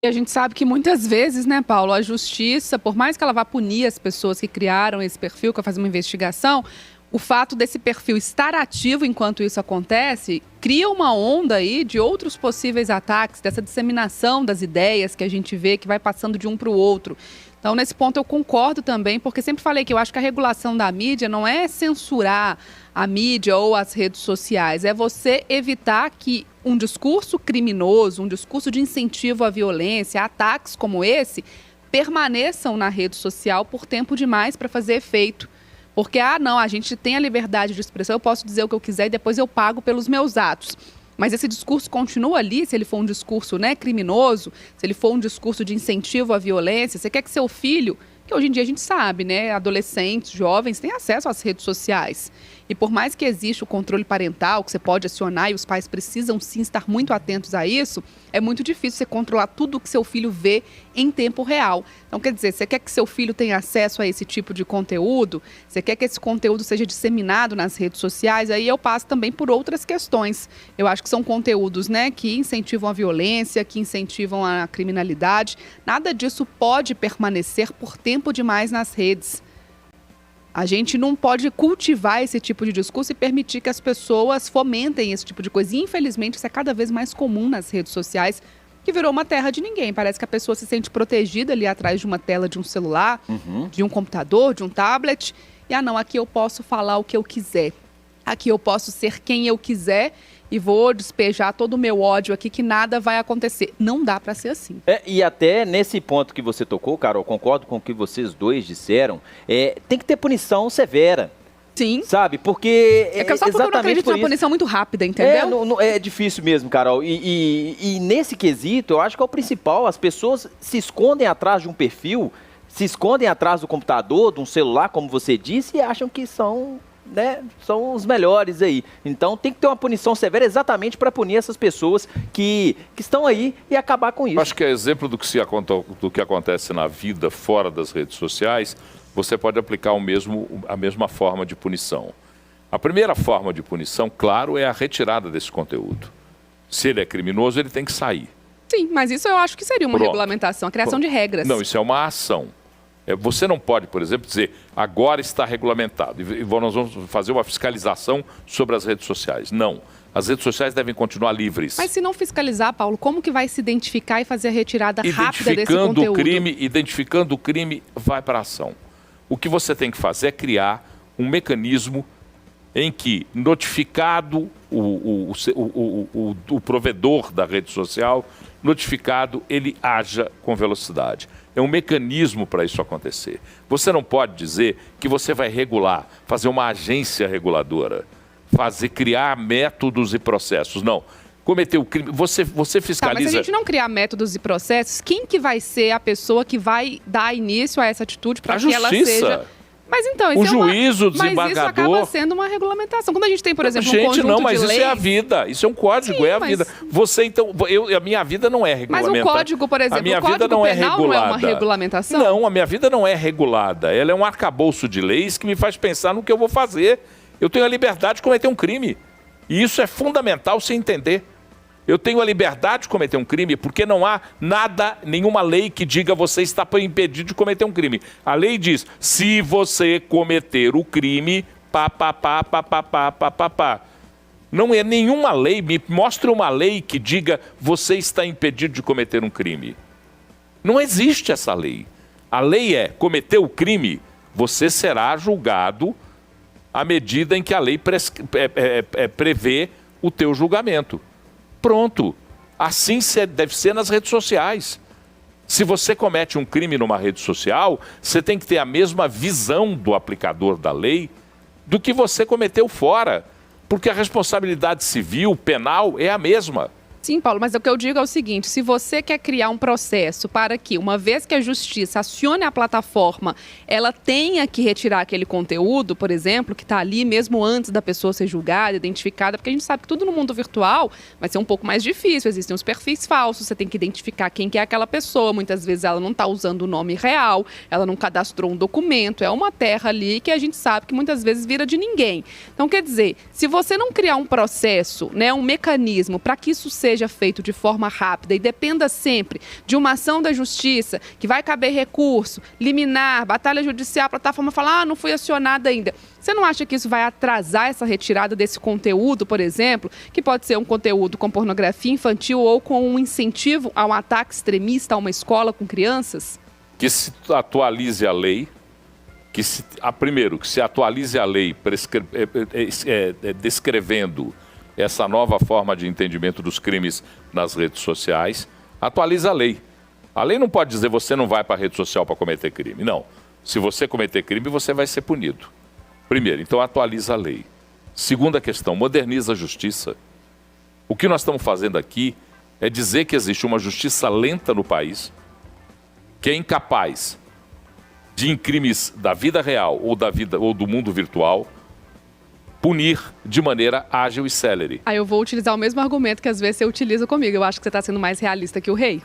E a gente sabe que muitas vezes, né, Paulo, a justiça, por mais que ela vá punir as pessoas que criaram esse perfil, que vai fazer uma investigação, o fato desse perfil estar ativo enquanto isso acontece, cria uma onda aí de outros possíveis ataques, dessa disseminação das ideias que a gente vê que vai passando de um para o outro. Então, nesse ponto eu concordo também, porque sempre falei que eu acho que a regulação da mídia não é censurar a mídia ou as redes sociais, é você evitar que um discurso criminoso, um discurso de incentivo à violência, ataques como esse, permaneçam na rede social por tempo demais para fazer efeito. Porque, não, a gente tem a liberdade de expressão, eu posso dizer o que eu quiser e depois eu pago pelos meus atos. Mas esse discurso continua ali, se ele for um discurso, né, criminoso, se ele for um discurso de incentivo à violência, você quer que seu filho, que hoje em dia a gente sabe, né, adolescentes, jovens, têm acesso às redes sociais. E por mais que exista o controle parental, que você pode acionar e os pais precisam sim estar muito atentos a isso, é muito difícil você controlar tudo o que seu filho vê em tempo real. Então, quer dizer, você quer que seu filho tenha acesso a esse tipo de conteúdo, você quer que esse conteúdo seja disseminado nas redes sociais, aí eu passo também por outras questões. Eu acho que são conteúdos, né, que incentivam a violência, que incentivam a criminalidade. Nada disso pode permanecer por tempo demais nas redes. A gente não pode cultivar esse tipo de discurso e permitir que as pessoas fomentem esse tipo de coisa. E, infelizmente, isso é cada vez mais comum nas redes sociais, que virou uma terra de ninguém. Parece que a pessoa se sente protegida ali atrás de uma tela de um celular, de um computador, de um tablet. E, não, aqui eu posso falar o que eu quiser. Aqui eu posso ser quem eu quiser e vou despejar todo o meu ódio aqui que nada vai acontecer. Não dá para ser assim. E até nesse ponto que você tocou, Carol, concordo com o que vocês dois disseram, tem que ter punição severa. Sim. Sabe? Porque é só porque eu não acredito numa punição muito rápida, entendeu? É difícil mesmo, Carol. E nesse quesito, eu acho que é o principal. As pessoas se escondem atrás de um perfil, se escondem atrás do computador, de um celular, como você disse, e acham que são os melhores aí. Então tem que ter uma punição severa exatamente para punir essas pessoas que estão aí e acabar com isso. Acho que é exemplo do que acontece na vida fora das redes sociais, você pode aplicar a mesma forma de punição. A primeira forma de punição, claro, é a retirada desse conteúdo. Se ele é criminoso, ele tem que sair. Sim, mas isso eu acho que seria uma regulamentação, a criação de regras. Não, isso é uma ação. Você não pode, por exemplo, dizer agora está regulamentado e nós vamos fazer uma fiscalização sobre as redes sociais. Não. As redes sociais devem continuar livres. Mas se não fiscalizar, Paulo, como que vai se identificar e fazer a retirada rápida desse conteúdo? Identificando o crime, vai para a ação. O que você tem que fazer é criar um mecanismo em que, notificado o provedor da rede social, notificado, ele haja com velocidade. É um mecanismo para isso acontecer. Você não pode dizer que você vai regular, fazer uma agência reguladora, criar métodos e processos. Não. Cometer o crime, você fiscaliza... Tá, mas se a gente não criar métodos e processos, quem que vai ser a pessoa que vai dar início a essa atitude para que ela seja... Mas então, isso o juiz, o desembargador... Mas isso acaba sendo uma regulamentação. Quando a gente tem, por exemplo, um conjunto de leis... Gente, não, mas isso é a vida. Isso é um código, Sim, é a vida. Você, então... a minha vida não é regulamentada. Mas o código, por exemplo, a minha vida não é regulada. Não é uma regulamentação? Não, a minha vida não é regulada. Ela é um arcabouço de leis que me faz pensar no que eu vou fazer. Eu tenho a liberdade de cometer um crime. E isso é fundamental você entender. Eu tenho a liberdade de cometer um crime porque não há nenhuma lei que diga você está impedido de cometer um crime. A lei diz, se você cometer o crime, Não é nenhuma lei, me mostre uma lei que diga você está impedido de cometer um crime. Não existe essa lei. A lei é, cometer o crime, você será julgado à medida em que a lei prevê o teu julgamento. Pronto. Assim deve ser nas redes sociais. Se você comete um crime numa rede social, você tem que ter a mesma visão do aplicador da lei do que você cometeu fora. Porque a responsabilidade civil, penal, é a mesma. Sim, Paulo, mas o que eu digo é o seguinte, se você quer criar um processo para que, uma vez que a justiça acione a plataforma, ela tenha que retirar aquele conteúdo, por exemplo, que está ali mesmo antes da pessoa ser julgada, identificada, porque a gente sabe que tudo no mundo virtual vai ser um pouco mais difícil, existem os perfis falsos, você tem que identificar quem que é aquela pessoa, muitas vezes ela não está usando o nome real, ela não cadastrou um documento, é uma terra ali que a gente sabe que muitas vezes vira de ninguém. Então, quer dizer, se você não criar um processo, né, um mecanismo para que isso seja seja feito de forma rápida e dependa sempre de uma ação da justiça, que vai caber recurso, liminar, batalha judicial, a plataforma falar, não fui acionada ainda. Você não acha que isso vai atrasar essa retirada desse conteúdo, por exemplo, que pode ser um conteúdo com pornografia infantil ou com um incentivo a um ataque extremista a uma escola com crianças? Que se atualize a lei, primeiro, que se atualize a lei descrevendo essa nova forma de entendimento dos crimes nas redes sociais, atualize a lei. A lei não pode dizer você não vai para a rede social para cometer crime. Não. Se você cometer crime, você vai ser punido. Primeiro, então atualiza a lei. Segunda questão, moderniza a justiça. O que nós estamos fazendo aqui é dizer que existe uma justiça lenta no país, que é incapaz de, em crimes da vida real ou do mundo virtual, punir de maneira ágil e célere. Aí eu vou utilizar o mesmo argumento que às vezes você utiliza comigo. Eu acho que você está sendo mais realista que o rei.